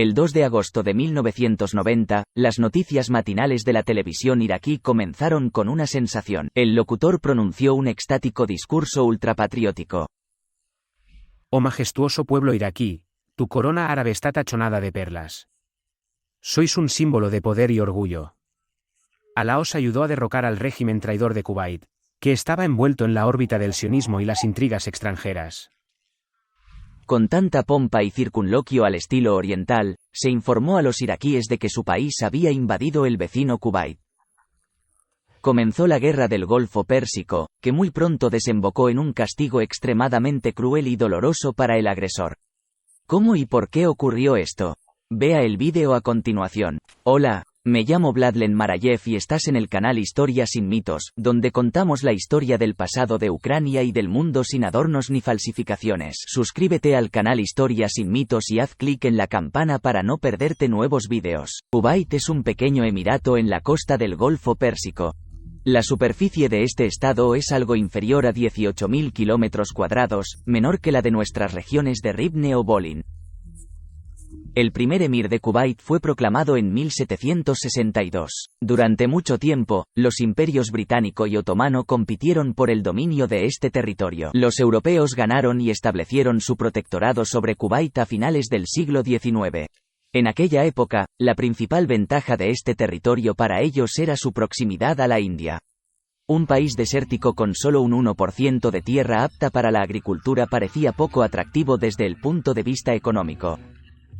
El 2 de agosto de 1990, las noticias matinales de la televisión iraquí comenzaron con una sensación. El locutor pronunció un extático discurso ultrapatriótico. Oh majestuoso pueblo iraquí, tu corona árabe está tachonada de perlas. Sois un símbolo de poder y orgullo. Alá os ayudó a derrocar al régimen traidor de Kuwait, que estaba envuelto en la órbita del sionismo y las intrigas extranjeras. Con tanta pompa y circunloquio al estilo oriental, se informó a los iraquíes de que su país había invadido el vecino Kuwait. Comenzó la guerra del Golfo Pérsico, que muy pronto desembocó en un castigo extremadamente cruel y doloroso para el agresor. ¿Cómo y por qué ocurrió esto? Vea el vídeo a continuación. Hola, me llamo Vladlen Marayev y estás en el canal Historia sin mitos, donde contamos la historia del pasado de Ucrania y del mundo sin adornos ni falsificaciones. Suscríbete al canal Historia sin mitos y haz clic en la campana para no perderte nuevos vídeos. Kuwait es un pequeño emirato en la costa del Golfo Pérsico. La superficie de este estado es algo inferior a 18.000 kilómetros cuadrados, menor que la de nuestras regiones de Rivne o Volyn. El primer emir de Kuwait fue proclamado en 1762. Durante mucho tiempo, los imperios británico y otomano compitieron por el dominio de este territorio. Los europeos ganaron y establecieron su protectorado sobre Kuwait a finales del siglo XIX. En aquella época, la principal ventaja de este territorio para ellos era su proximidad a la India. Un país desértico con solo un 1% de tierra apta para la agricultura parecía poco atractivo desde el punto de vista económico.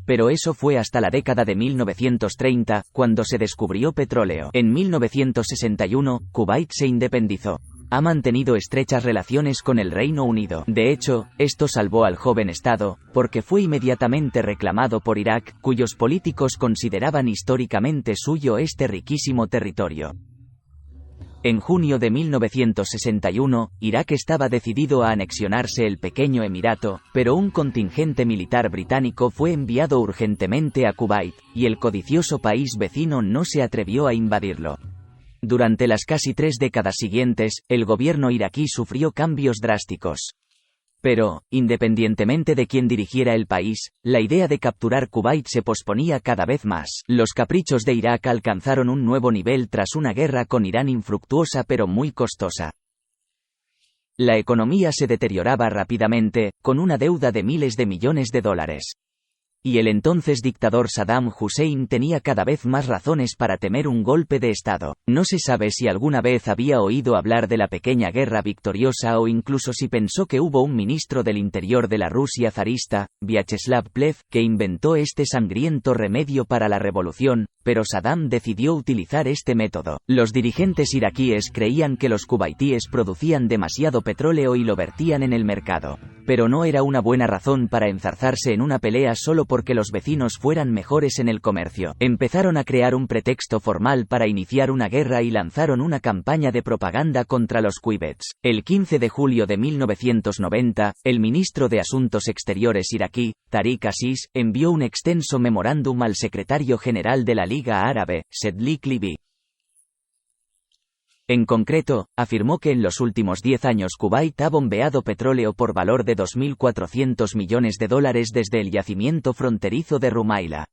Pero eso fue hasta la década de 1930, cuando se descubrió petróleo. En 1961, Kuwait se independizó. Ha mantenido estrechas relaciones con el Reino Unido. De hecho, esto salvó al joven estado, porque fue inmediatamente reclamado por Irak, cuyos políticos consideraban históricamente suyo este riquísimo territorio. En junio de 1961, Irak estaba decidido a anexionarse el pequeño emirato, pero un contingente militar británico fue enviado urgentemente a Kuwait, y el codicioso país vecino no se atrevió a invadirlo. Durante las casi 3 décadas siguientes, el gobierno iraquí sufrió cambios drásticos. Pero, independientemente de quién dirigiera el país, la idea de capturar Kuwait se posponía cada vez más. Los caprichos de Irak alcanzaron un nuevo nivel tras una guerra con Irán infructuosa pero muy costosa. La economía se deterioraba rápidamente, con una deuda de miles de millones de dólares. Y el entonces dictador Saddam Hussein tenía cada vez más razones para temer un golpe de Estado. No se sabe si alguna vez había oído hablar de la pequeña guerra victoriosa o incluso si pensó que hubo un ministro del interior de la Rusia zarista, Vyacheslav Plev, que inventó este sangriento remedio para la revolución, pero Saddam decidió utilizar este método. Los dirigentes iraquíes creían que los kuwaitíes producían demasiado petróleo y lo vertían en el mercado. Pero no era una buena razón para enzarzarse en una pelea solo porque los vecinos fueran mejores en el comercio. Empezaron a crear un pretexto formal para iniciar una guerra y lanzaron una campaña de propaganda contra los Kuwaits. El 15 de julio de 1990, el ministro de Asuntos Exteriores iraquí, Tariq Aziz, envió un extenso memorándum al secretario general de la Liga Árabe, Sedlik Libi. En concreto, afirmó que en los últimos 10 años Kuwait ha bombeado petróleo por valor de 2.400 millones de dólares desde el yacimiento fronterizo de Rumaila.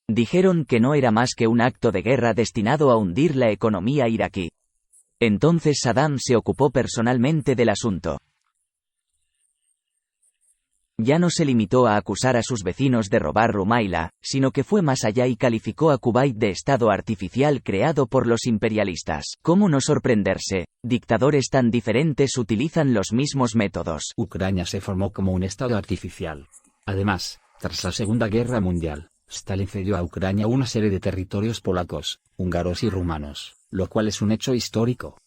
Dijeron que no era más que un acto de guerra destinado a hundir la economía iraquí. Entonces Saddam se ocupó personalmente del asunto. Ya no se limitó a acusar a sus vecinos de robar Rumaila, sino que fue más allá y calificó a Kuwait de estado artificial creado por los imperialistas. ¿Cómo no sorprenderse? Dictadores tan diferentes utilizan los mismos métodos. Ucrania se formó como un estado artificial. Además, tras la Segunda Guerra Mundial, Stalin cedió a Ucrania una serie de territorios polacos, húngaros y rumanos, lo cual es un hecho histórico.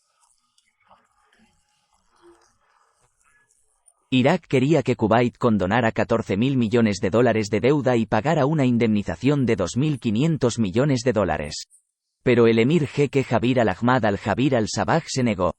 Irak quería que Kuwait condonara 14.000 millones de dólares de deuda y pagara una indemnización de 2.500 millones de dólares. Pero el emir jeque Jabir al-Ahmad al-Jabir al-Sabah se negó.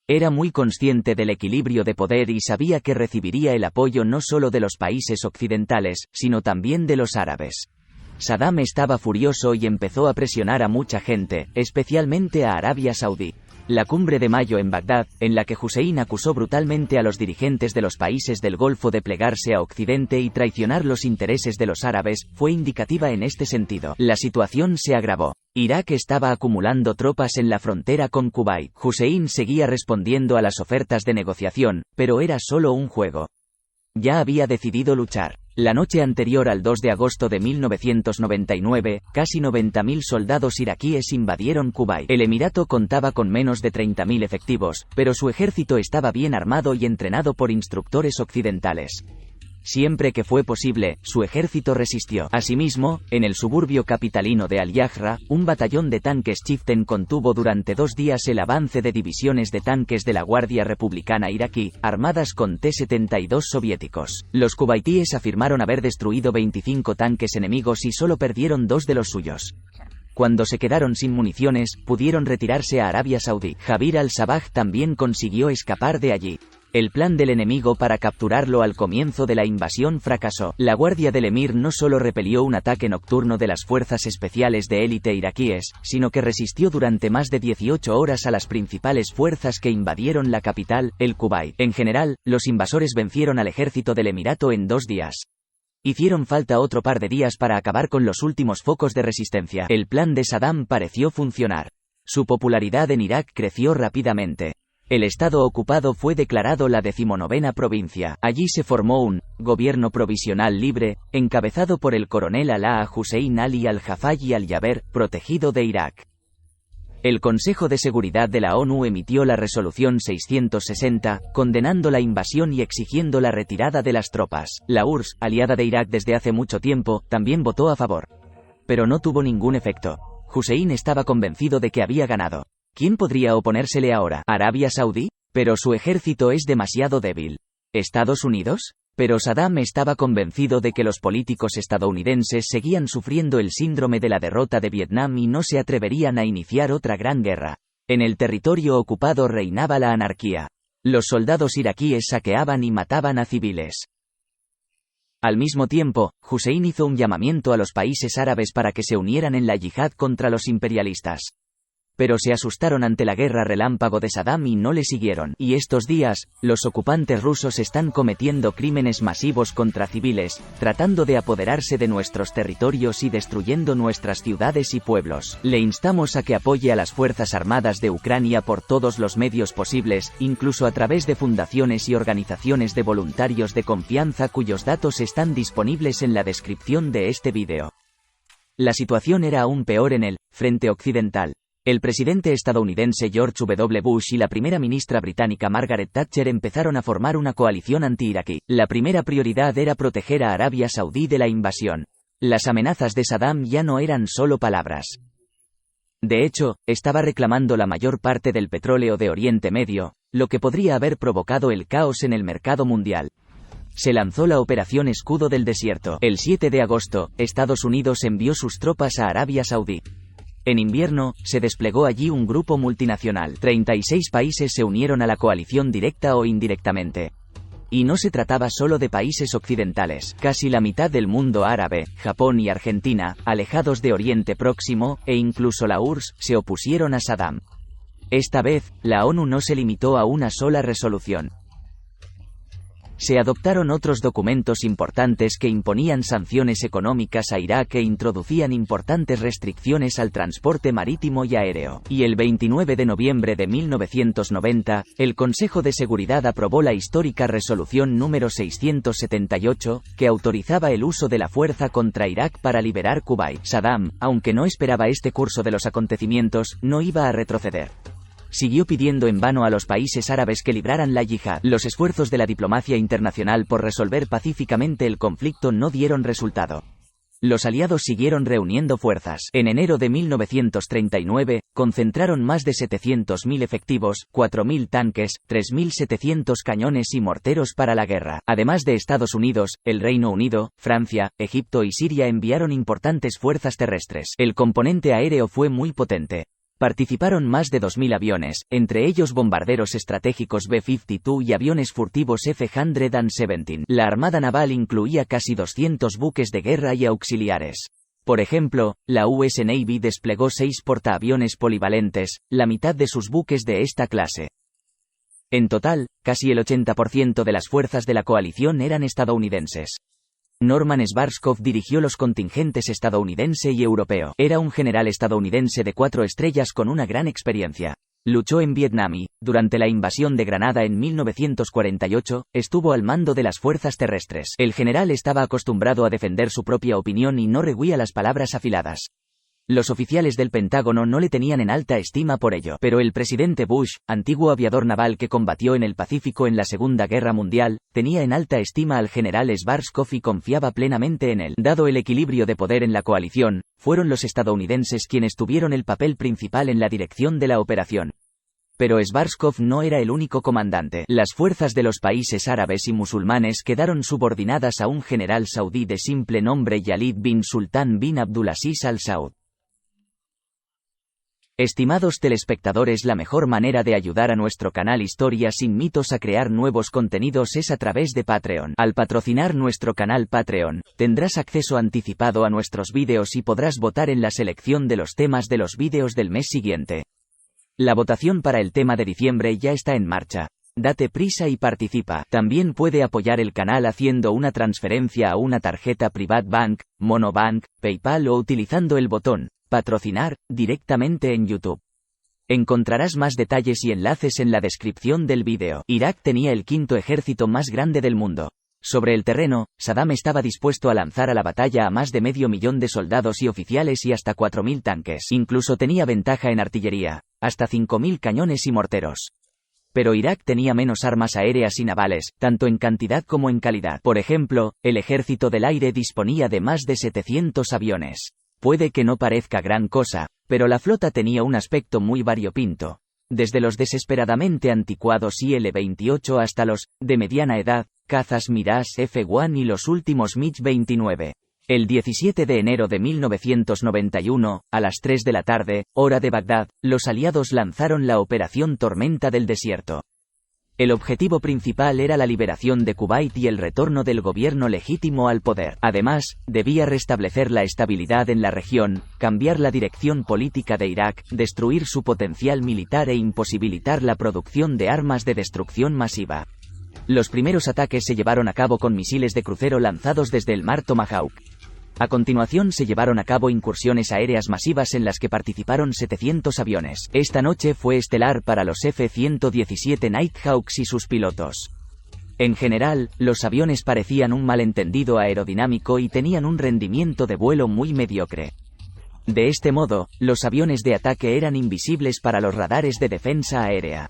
Era muy consciente del equilibrio de poder y sabía que recibiría el apoyo no solo de los países occidentales, sino también de los árabes. Saddam estaba furioso y empezó a presionar a mucha gente, especialmente a Arabia Saudí. La cumbre de mayo en Bagdad, en la que Hussein acusó brutalmente a los dirigentes de los países del Golfo de plegarse a Occidente y traicionar los intereses de los árabes, fue indicativa en este sentido. La situación se agravó. Irak estaba acumulando tropas en la frontera con Kuwait. Hussein seguía respondiendo a las ofertas de negociación, pero era solo un juego. Ya había decidido luchar. La noche anterior al 2 de agosto de 1999, casi 90.000 soldados iraquíes invadieron Kuwait. El emirato contaba con menos de 30.000 efectivos, pero su ejército estaba bien armado y entrenado por instructores occidentales. Siempre que fue posible, su ejército resistió. Asimismo, en el suburbio capitalino de Al-Yahra, un batallón de tanques Chieftain contuvo durante 2 días el avance de divisiones de tanques de la Guardia Republicana iraquí, armadas con T-72 soviéticos. Los cubaitíes afirmaron haber destruido 25 tanques enemigos y solo perdieron 2 de los suyos. Cuando se quedaron sin municiones, pudieron retirarse a Arabia Saudí. Jabir al-Sabah también consiguió escapar de allí. El plan del enemigo para capturarlo al comienzo de la invasión fracasó. La guardia del emir no solo repelió un ataque nocturno de las fuerzas especiales de élite iraquíes, sino que resistió durante más de 18 horas a las principales fuerzas que invadieron la capital, el Kuwait. En general, los invasores vencieron al ejército del emirato en 2 días. Hicieron falta otro par de días para acabar con los últimos focos de resistencia. El plan de Saddam pareció funcionar. Su popularidad en Irak creció rápidamente. El estado ocupado fue declarado la 19ª provincia. Allí se formó un gobierno provisional libre, encabezado por el coronel Alaa Hussein Ali al-Jafayi al-Yaber, protegido de Irak. El Consejo de Seguridad de la ONU emitió la resolución 660, condenando la invasión y exigiendo la retirada de las tropas. La URSS, aliada de Irak desde hace mucho tiempo, también votó a favor. Pero no tuvo ningún efecto. Hussein estaba convencido de que había ganado. ¿Quién podría oponérsele ahora? ¿Arabia Saudí? Pero su ejército es demasiado débil. ¿Estados Unidos? Pero Saddam estaba convencido de que los políticos estadounidenses seguían sufriendo el síndrome de la derrota de Vietnam y no se atreverían a iniciar otra gran guerra. En el territorio ocupado reinaba la anarquía. Los soldados iraquíes saqueaban y mataban a civiles. Al mismo tiempo, Hussein hizo un llamamiento a los países árabes para que se unieran en la yihad contra los imperialistas. Pero se asustaron ante la guerra relámpago de Saddam y no le siguieron. Y estos días, los ocupantes rusos están cometiendo crímenes masivos contra civiles, tratando de apoderarse de nuestros territorios y destruyendo nuestras ciudades y pueblos. Le instamos a que apoye a las Fuerzas Armadas de Ucrania por todos los medios posibles, incluso a través de fundaciones y organizaciones de voluntarios de confianza cuyos datos están disponibles en la descripción de este vídeo. La situación era aún peor en el frente occidental. El presidente estadounidense George W. Bush y la primera ministra británica Margaret Thatcher empezaron a formar una coalición anti-iraquí. La primera prioridad era proteger a Arabia Saudí de la invasión. Las amenazas de Saddam ya no eran solo palabras. De hecho, estaba reclamando la mayor parte del petróleo de Oriente Medio, lo que podría haber provocado el caos en el mercado mundial. Se lanzó la Operación Escudo del Desierto. El 7 de agosto, Estados Unidos envió sus tropas a Arabia Saudí. En invierno, se desplegó allí un grupo multinacional. 36 países se unieron a la coalición directa o indirectamente. Y no se trataba solo de países occidentales. Casi la mitad del mundo árabe, Japón y Argentina, alejados de Oriente Próximo, e incluso la URSS, se opusieron a Saddam. Esta vez, la ONU no se limitó a una sola resolución. Se adoptaron otros documentos importantes que imponían sanciones económicas a Irak e introducían importantes restricciones al transporte marítimo y aéreo. Y el 29 de noviembre de 1990, el Consejo de Seguridad aprobó la histórica resolución número 678, que autorizaba el uso de la fuerza contra Irak para liberar Kuwait. Saddam, aunque no esperaba este curso de los acontecimientos, no iba a retroceder. Siguió pidiendo en vano a los países árabes que libraran la yihad. Los esfuerzos de la diplomacia internacional por resolver pacíficamente el conflicto no dieron resultado. Los aliados siguieron reuniendo fuerzas. En enero de 1939, concentraron más de 700.000 efectivos, 4.000 tanques, 3.700 cañones y morteros para la guerra. Además de Estados Unidos, el Reino Unido, Francia, Egipto y Siria enviaron importantes fuerzas terrestres. El componente aéreo fue muy potente. Participaron más de 2.000 aviones, entre ellos bombarderos estratégicos B-52 y aviones furtivos F-117. La armada naval incluía casi 200 buques de guerra y auxiliares. Por ejemplo, la US Navy desplegó 6 portaaviones polivalentes, la mitad de sus buques de esta clase. En total, casi el 80% de las fuerzas de la coalición eran estadounidenses. Norman Schwarzkopf dirigió los contingentes estadounidense y europeo. Era un general estadounidense de 4 estrellas con una gran experiencia. Luchó en Vietnam y, durante la invasión de Granada en 1948, estuvo al mando de las fuerzas terrestres. El general estaba acostumbrado a defender su propia opinión y no rehuía las palabras afiladas. Los oficiales del Pentágono no le tenían en alta estima por ello, pero el presidente Bush, antiguo aviador naval que combatió en el Pacífico en la Segunda Guerra Mundial, tenía en alta estima al general Schwarzkopf y confiaba plenamente en él. Dado el equilibrio de poder en la coalición, fueron los estadounidenses quienes tuvieron el papel principal en la dirección de la operación. Pero Schwarzkopf no era el único comandante. Las fuerzas de los países árabes y musulmanes quedaron subordinadas a un general saudí de simple nombre Khalid bin Sultan bin Abdulaziz al Saud. Estimados telespectadores, la mejor manera de ayudar a nuestro canal Historia sin mitos a crear nuevos contenidos es a través de Patreon. Al patrocinar nuestro canal Patreon, tendrás acceso anticipado a nuestros vídeos y podrás votar en la selección de los temas de los vídeos del mes siguiente. La votación para el tema de diciembre ya está en marcha. Date prisa y participa. También puede apoyar el canal haciendo una transferencia a una tarjeta Private Bank, Monobank, PayPal o utilizando el botón patrocinar directamente en YouTube. Encontrarás más detalles y enlaces en la descripción del vídeo. Irak tenía el 5º ejército más grande del mundo. Sobre el terreno, Saddam estaba dispuesto a lanzar a la batalla a más de 500.000 de soldados y oficiales y hasta 4.000 tanques. Incluso tenía ventaja en artillería, hasta 5.000 cañones y morteros. Pero Irak tenía menos armas aéreas y navales, tanto en cantidad como en calidad. Por ejemplo, el ejército del aire disponía de más de 700 aviones. Puede que no parezca gran cosa, pero la flota tenía un aspecto muy variopinto. Desde los desesperadamente anticuados IL-28 hasta los, de mediana edad, cazas Mirage F-1 y los últimos MiG-29. El 17 de enero de 1991, a las 3 de la tarde, hora de Bagdad, los aliados lanzaron la Operación Tormenta del Desierto. El objetivo principal era la liberación de Kuwait y el retorno del gobierno legítimo al poder. Además, debía restablecer la estabilidad en la región, cambiar la dirección política de Irak, destruir su potencial militar e imposibilitar la producción de armas de destrucción masiva. Los primeros ataques se llevaron a cabo con misiles de crucero lanzados desde el mar Tomahawk. A continuación se llevaron a cabo incursiones aéreas masivas en las que participaron 700 aviones. Esta noche fue estelar para los F-117 Nighthawks y sus pilotos. En general, los aviones parecían un malentendido aerodinámico y tenían un rendimiento de vuelo muy mediocre. De este modo, los aviones de ataque eran invisibles para los radares de defensa aérea.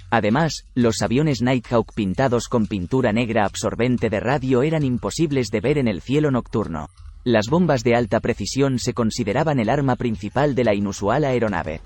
Además, los aviones Nighthawk pintados con pintura negra absorbente de radio eran imposibles de ver en el cielo nocturno. Las bombas de alta precisión se consideraban el arma principal de la inusual aeronave.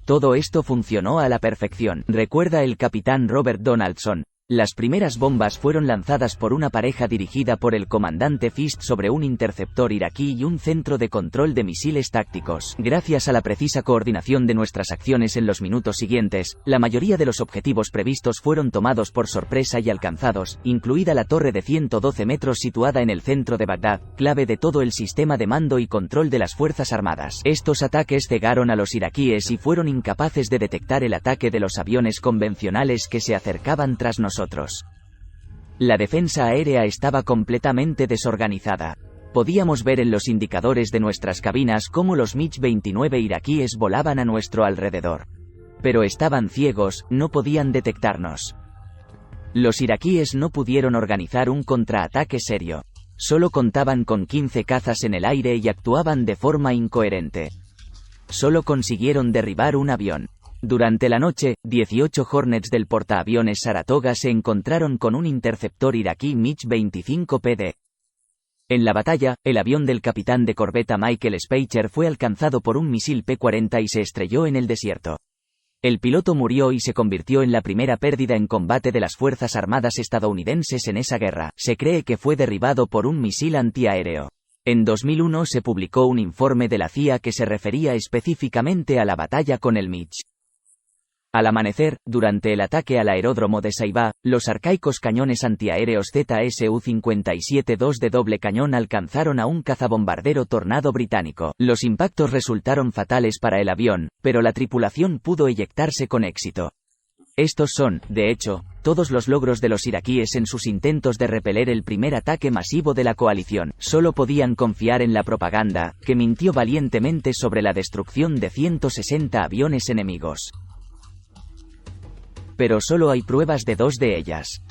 Todo esto funcionó a la perfección, recuerda el capitán Robert Donaldson. Las primeras bombas fueron lanzadas por una pareja dirigida por el comandante Fist sobre un interceptor iraquí y un centro de control de misiles tácticos. Gracias a la precisa coordinación de nuestras acciones en los minutos siguientes, la mayoría de los objetivos previstos fueron tomados por sorpresa y alcanzados, incluida la torre de 112 metros situada en el centro de Bagdad, clave de todo el sistema de mando y control de las Fuerzas Armadas. Estos ataques cegaron a los iraquíes y fueron incapaces de detectar el ataque de los aviones convencionales que se acercaban tras nosotros. La defensa aérea estaba completamente desorganizada. Podíamos ver en los indicadores de nuestras cabinas cómo los MiG-29 iraquíes volaban a nuestro alrededor. Pero estaban ciegos, no podían detectarnos. Los iraquíes no pudieron organizar un contraataque serio. Solo contaban con 15 cazas en el aire y actuaban de forma incoherente. Solo consiguieron derribar un avión. Durante la noche, 18 Hornets del portaaviones Saratoga se encontraron con un interceptor iraquí MiG-25 PD. En la batalla, el avión del capitán de corbeta Michael Speicher fue alcanzado por un misil P-40 y se estrelló en el desierto. El piloto murió y se convirtió en la primera pérdida en combate de las Fuerzas Armadas estadounidenses en esa guerra. Se cree que fue derribado por un misil antiaéreo. En 2001 se publicó un informe de la CIA que se refería específicamente a la batalla con el MiG. Al amanecer, durante el ataque al aeródromo de Saibá, los arcaicos cañones antiaéreos ZSU-57-2 de doble cañón alcanzaron a un cazabombardero Tornado británico. Los impactos resultaron fatales para el avión, pero la tripulación pudo eyectarse con éxito. Estos son, de hecho, todos los logros de los iraquíes en sus intentos de repeler el primer ataque masivo de la coalición. Solo podían confiar en la propaganda, que mintió valientemente sobre la destrucción de 160 aviones enemigos. Pero solo hay pruebas de 2 de ellas.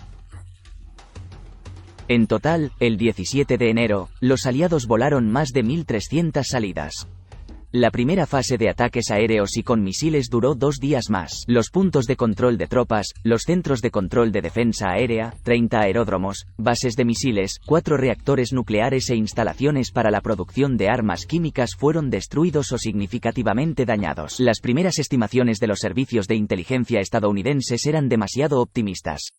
En total, el 17 de enero, los aliados volaron más de 1.300 salidas. La primera fase de ataques aéreos y con misiles duró 2 días más. Los puntos de control de tropas, los centros de control de defensa aérea, 30 aeródromos, bases de misiles, 4 reactores nucleares e instalaciones para la producción de armas químicas fueron destruidos o significativamente dañados. Las primeras estimaciones de los servicios de inteligencia estadounidenses eran demasiado optimistas.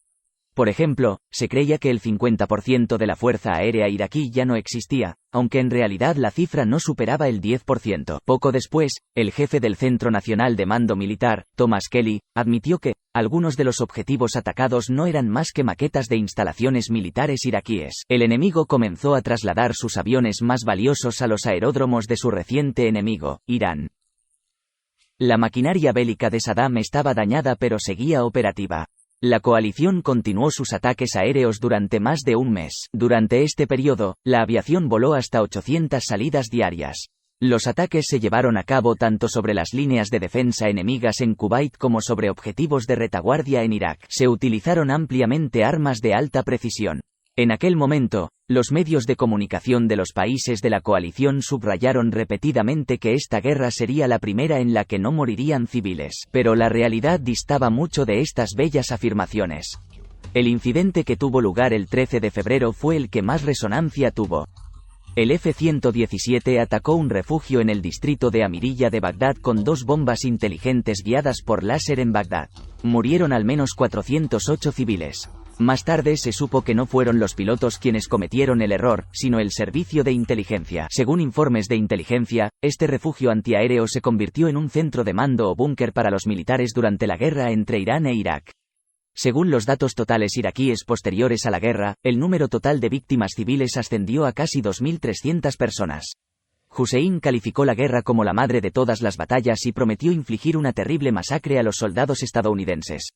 Por ejemplo, se creía que el 50% de la fuerza aérea iraquí ya no existía, aunque en realidad la cifra no superaba el 10%. Poco después, el jefe del Centro Nacional de Mando Militar, Thomas Kelly, admitió que algunos de los objetivos atacados no eran más que maquetas de instalaciones militares iraquíes. El enemigo comenzó a trasladar sus aviones más valiosos a los aeródromos de su reciente enemigo, Irán. La maquinaria bélica de Saddam estaba dañada pero seguía operativa. La coalición continuó sus ataques aéreos durante más de un mes. Durante este periodo, la aviación voló hasta 800 salidas diarias. Los ataques se llevaron a cabo tanto sobre las líneas de defensa enemigas en Kuwait como sobre objetivos de retaguardia en Irak. Se utilizaron ampliamente armas de alta precisión. En aquel momento, los medios de comunicación de los países de la coalición subrayaron repetidamente que esta guerra sería la primera en la que no morirían civiles. Pero la realidad distaba mucho de estas bellas afirmaciones. El incidente que tuvo lugar el 13 de febrero fue el que más resonancia tuvo. El F-117 atacó un refugio en el distrito de Amirilla de Bagdad con 2 bombas inteligentes guiadas por láser en Bagdad. Murieron al menos 408 civiles. Más tarde se supo que no fueron los pilotos quienes cometieron el error, sino el servicio de inteligencia. Según informes de inteligencia, este refugio antiaéreo se convirtió en un centro de mando o búnker para los militares durante la guerra entre Irán e Irak. Según los datos totales iraquíes posteriores a la guerra, el número total de víctimas civiles ascendió a casi 2.300 personas. Hussein calificó la guerra como la madre de todas las batallas y prometió infligir una terrible masacre a los soldados estadounidenses.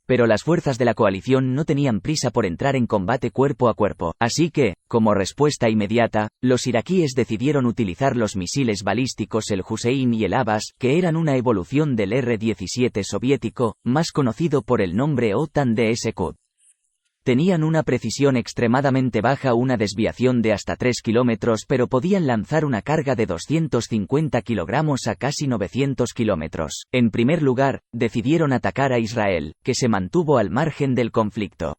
Pero las fuerzas de la coalición no tenían prisa por entrar en combate cuerpo a cuerpo, así que, como respuesta inmediata, los iraquíes decidieron utilizar los misiles balísticos el Hussein y el Abbas, que eran una evolución del R-17 soviético, más conocido por el nombre OTAN-DS Qud. Tenían una precisión extremadamente baja, una desviación de hasta 3 kilómetros, pero podían lanzar una carga de 250 kilogramos a casi 900 kilómetros. En primer lugar, decidieron atacar a Israel, que se mantuvo al margen del conflicto.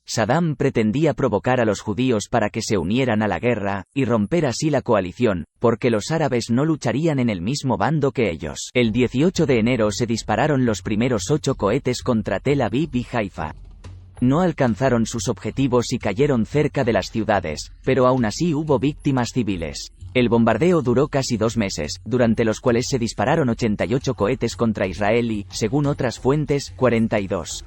Saddam pretendía provocar a los judíos para que se unieran a la guerra, y romper así la coalición, porque los árabes no lucharían en el mismo bando que ellos. El 18 de enero se dispararon los primeros 8 cohetes contra Tel Aviv y Haifa. No alcanzaron sus objetivos y cayeron cerca de las ciudades, pero aún así hubo víctimas civiles. El bombardeo duró casi 2 meses, durante los cuales se dispararon 88 cohetes contra Israel y, según otras fuentes, 42.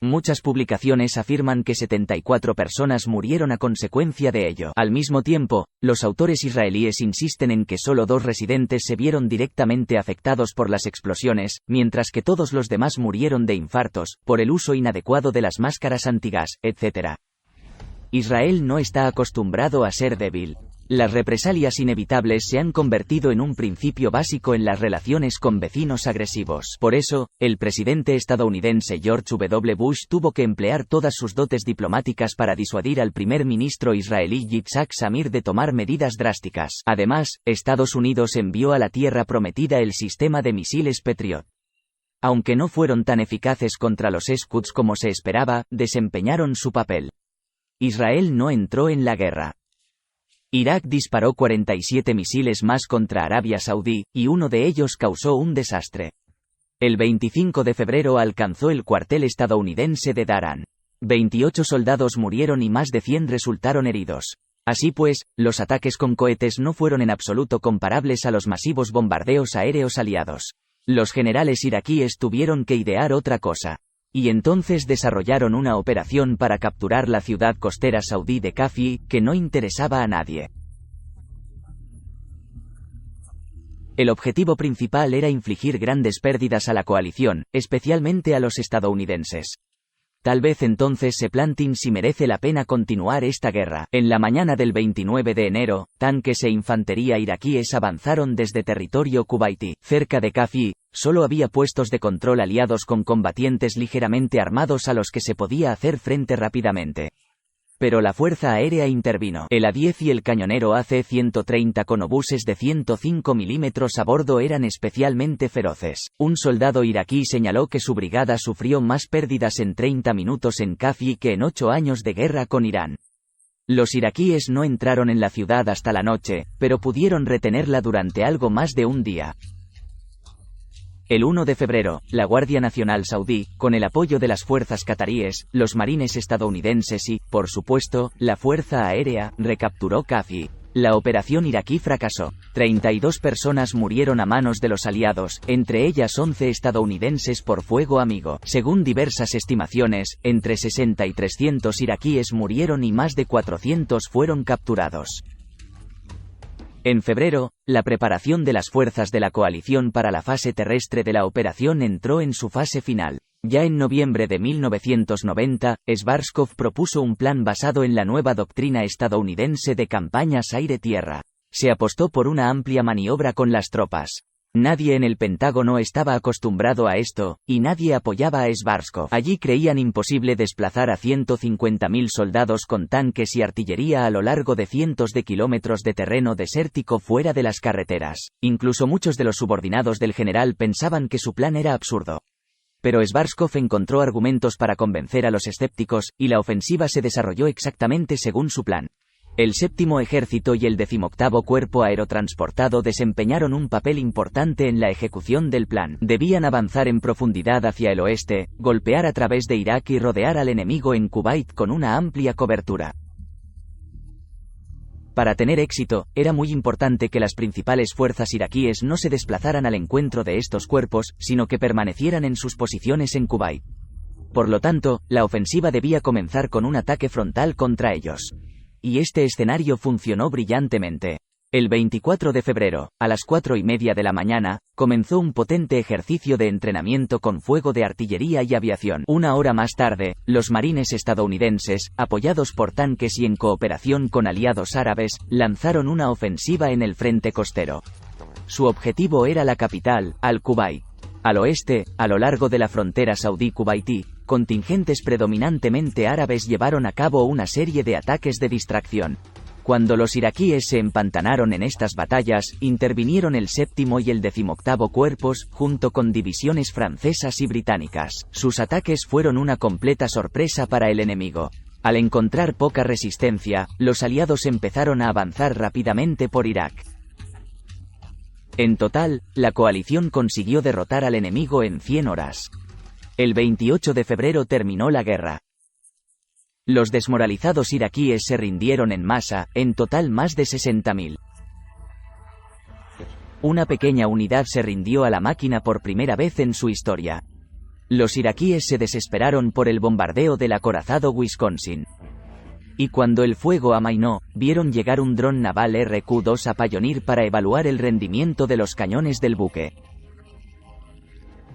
Muchas publicaciones afirman que 74 personas murieron a consecuencia de ello. Al mismo tiempo, los autores israelíes insisten en que solo 2 residentes se vieron directamente afectados por las explosiones, mientras que todos los demás murieron de infartos, por el uso inadecuado de las máscaras antigas, etc. Israel no está acostumbrado a ser débil. Las represalias inevitables se han convertido en un principio básico en las relaciones con vecinos agresivos. Por eso, el presidente estadounidense George W. Bush tuvo que emplear todas sus dotes diplomáticas para disuadir al primer ministro israelí Yitzhak Shamir de tomar medidas drásticas. Además, Estados Unidos envió a la tierra prometida el sistema de misiles Patriot. Aunque no fueron tan eficaces contra los Scuds como se esperaba, desempeñaron su papel. Israel no entró en la guerra. Irak disparó 47 misiles más contra Arabia Saudí, y uno de ellos causó un desastre. El 25 de febrero alcanzó el cuartel estadounidense de Daran. 28 soldados murieron y más de 100 resultaron heridos. Así pues, los ataques con cohetes no fueron en absoluto comparables a los masivos bombardeos aéreos aliados. Los generales iraquíes tuvieron que idear otra cosa. Y entonces desarrollaron una operación para capturar la ciudad costera saudí de Kafi, que no interesaba a nadie. El objetivo principal era infligir grandes pérdidas a la coalición, especialmente a los estadounidenses. Tal vez entonces se planteen si merece la pena continuar esta guerra. En la mañana del 29 de enero, tanques e infantería iraquíes avanzaron desde territorio kuwaití. Cerca de Kafi, solo había puestos de control aliados con combatientes ligeramente armados a los que se podía hacer frente rápidamente. Pero la Fuerza Aérea intervino. El A-10 y el cañonero AC-130 con obuses de 105 mm a bordo eran especialmente feroces. Un soldado iraquí señaló que su brigada sufrió más pérdidas en 30 minutos en Kafi que en 8 años de guerra con Irán. Los iraquíes no entraron en la ciudad hasta la noche, pero pudieron retenerla durante algo más de un día. El 1 de febrero, la Guardia Nacional Saudí, con el apoyo de las fuerzas cataríes, los marines estadounidenses y, por supuesto, la Fuerza Aérea, recapturó Kafi. La operación iraquí fracasó. 32 personas murieron a manos de los aliados, entre ellas 11 estadounidenses por fuego amigo. Según diversas estimaciones, entre 60 y 300 iraquíes murieron y más de 400 fueron capturados. En febrero, la preparación de las fuerzas de la coalición para la fase terrestre de la operación entró en su fase final. Ya en noviembre de 1990, Schwarzkopf propuso un plan basado en la nueva doctrina estadounidense de campañas aire-tierra. Se apostó por una amplia maniobra con las tropas. Nadie en el Pentágono estaba acostumbrado a esto, y nadie apoyaba a Schwarzkopf. Allí creían imposible desplazar a 150.000 soldados con tanques y artillería a lo largo de cientos de kilómetros de terreno desértico fuera de las carreteras. Incluso muchos de los subordinados del general pensaban que su plan era absurdo. Pero Schwarzkopf encontró argumentos para convencer a los escépticos, y la ofensiva se desarrolló exactamente según su plan. El Séptimo Ejército y el 18º Cuerpo Aerotransportado desempeñaron un papel importante en la ejecución del plan. Debían avanzar en profundidad hacia el oeste, golpear a través de Irak y rodear al enemigo en Kuwait con una amplia cobertura. Para tener éxito, era muy importante que las principales fuerzas iraquíes no se desplazaran al encuentro de estos cuerpos, sino que permanecieran en sus posiciones en Kuwait. Por lo tanto, la ofensiva debía comenzar con un ataque frontal contra ellos. Y este escenario funcionó brillantemente. El 24 de febrero, a las 4:30 de la mañana, comenzó un potente ejercicio de entrenamiento con fuego de artillería y aviación. Una hora más tarde, los marines estadounidenses, apoyados por tanques y en cooperación con aliados árabes, lanzaron una ofensiva en el frente costero. Su objetivo era la capital, Al-Kuwait. Al oeste, a lo largo de la frontera saudí-kuwaití, contingentes predominantemente árabes llevaron a cabo una serie de ataques de distracción. Cuando los iraquíes se empantanaron en estas batallas, intervinieron el 7º y el 18º Cuerpos, junto con divisiones francesas y británicas. Sus ataques fueron una completa sorpresa para el enemigo. Al encontrar poca resistencia, los aliados empezaron a avanzar rápidamente por Irak. En total, la coalición consiguió derrotar al enemigo en 100 horas. El 28 de febrero terminó la guerra. Los desmoralizados iraquíes se rindieron en masa, en total más de 60.000. Una pequeña unidad se rindió a la máquina por primera vez en su historia. Los iraquíes se desesperaron por el bombardeo del acorazado Wisconsin. Y cuando el fuego amainó, vieron llegar un dron naval RQ-2 a Pioneer para evaluar el rendimiento de los cañones del buque.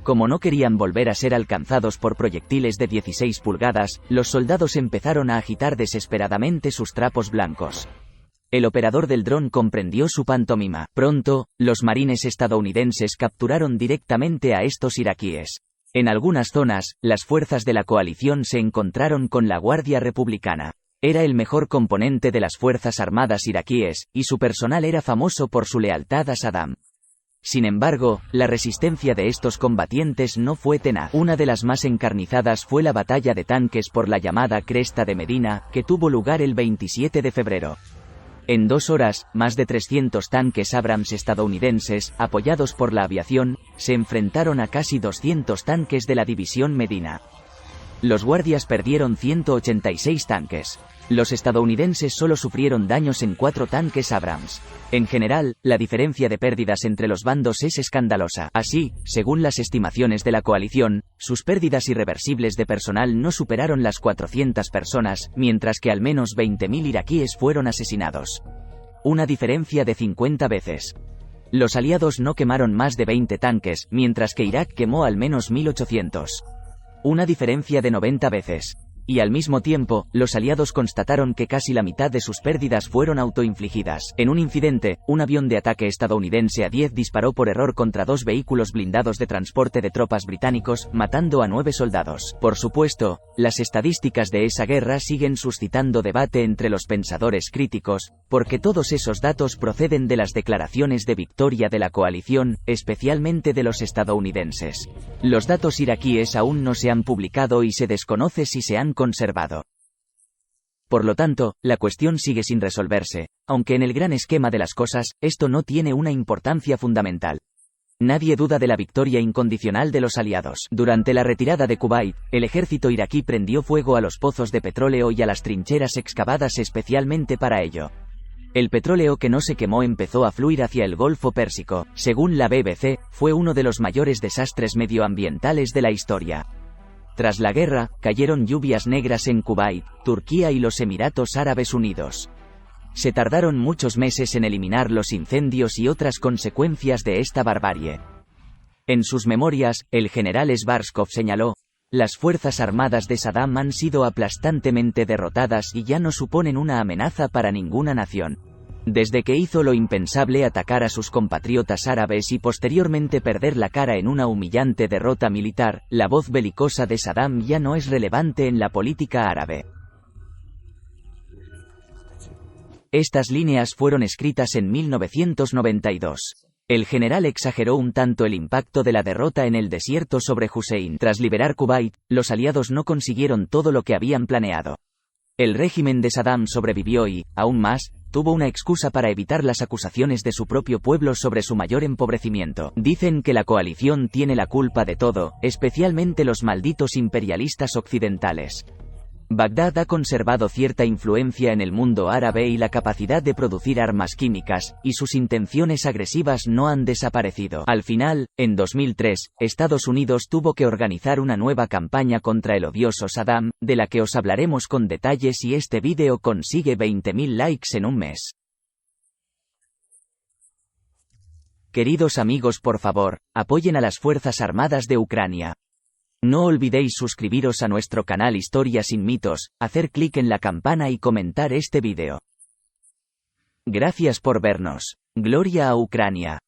Como no querían volver a ser alcanzados por proyectiles de 16 pulgadas, los soldados empezaron a agitar desesperadamente sus trapos blancos. El operador del dron comprendió su pantomima. Pronto, los marines estadounidenses capturaron directamente a estos iraquíes. En algunas zonas, las fuerzas de la coalición se encontraron con la Guardia Republicana. Era el mejor componente de las Fuerzas Armadas iraquíes, y su personal era famoso por su lealtad a Saddam. Sin embargo, la resistencia de estos combatientes no fue tenaz. Una de las más encarnizadas fue la batalla de tanques por la llamada Cresta de Medina, que tuvo lugar el 27 de febrero. En 2 horas, más de 300 tanques Abrams estadounidenses, apoyados por la aviación, se enfrentaron a casi 200 tanques de la división Medina. Los guardias perdieron 186 tanques. Los estadounidenses solo sufrieron daños en 4 tanques Abrams. En general, la diferencia de pérdidas entre los bandos es escandalosa. Así, según las estimaciones de la coalición, sus pérdidas irreversibles de personal no superaron las 400 personas, mientras que al menos 20.000 iraquíes fueron asesinados. Una diferencia de 50 veces. Los aliados no quemaron más de 20 tanques, mientras que Irak quemó al menos 1.800. Una diferencia de 90 veces. Y al mismo tiempo, los aliados constataron que casi la mitad de sus pérdidas fueron autoinfligidas. En un incidente, un avión de ataque estadounidense A-10 disparó por error contra 2 vehículos blindados de transporte de tropas británicos, matando a 9 soldados. Por supuesto, las estadísticas de esa guerra siguen suscitando debate entre los pensadores críticos, porque todos esos datos proceden de las declaraciones de victoria de la coalición, especialmente de los estadounidenses. Los datos iraquíes aún no se han publicado y se desconoce si se han conservado. Por lo tanto, la cuestión sigue sin resolverse, aunque en el gran esquema de las cosas, esto no tiene una importancia fundamental. Nadie duda de la victoria incondicional de los aliados. Durante la retirada de Kuwait, el ejército iraquí prendió fuego a los pozos de petróleo y a las trincheras excavadas especialmente para ello. El petróleo que no se quemó empezó a fluir hacia el Golfo Pérsico. Según la BBC, fue uno de los mayores desastres medioambientales de la historia. Tras la guerra, cayeron lluvias negras en Kuwait, Turquía y los Emiratos Árabes Unidos. Se tardaron muchos meses en eliminar los incendios y otras consecuencias de esta barbarie. En sus memorias, el general Svarskov señaló: "Las fuerzas armadas de Saddam han sido aplastantemente derrotadas y ya no suponen una amenaza para ninguna nación. Desde que hizo lo impensable atacar a sus compatriotas árabes y posteriormente perder la cara en una humillante derrota militar, la voz belicosa de Saddam ya no es relevante en la política árabe". Estas líneas fueron escritas en 1992. El general exageró un tanto el impacto de la derrota en el desierto sobre Hussein. Tras liberar Kuwait, los aliados no consiguieron todo lo que habían planeado. El régimen de Saddam sobrevivió y, aún más, tuvo una excusa para evitar las acusaciones de su propio pueblo sobre su mayor empobrecimiento. Dicen que la coalición tiene la culpa de todo, especialmente los malditos imperialistas occidentales. Bagdad ha conservado cierta influencia en el mundo árabe y la capacidad de producir armas químicas, y sus intenciones agresivas no han desaparecido. Al final, en 2003, Estados Unidos tuvo que organizar una nueva campaña contra el odioso Saddam, de la que os hablaremos con detalle si este vídeo consigue 20.000 likes en un mes. Queridos amigos, por favor, apoyen a las Fuerzas Armadas de Ucrania. No olvidéis suscribiros a nuestro canal Historia sin mitos, hacer clic en la campana y comentar este vídeo. Gracias por vernos. Gloria a Ucrania.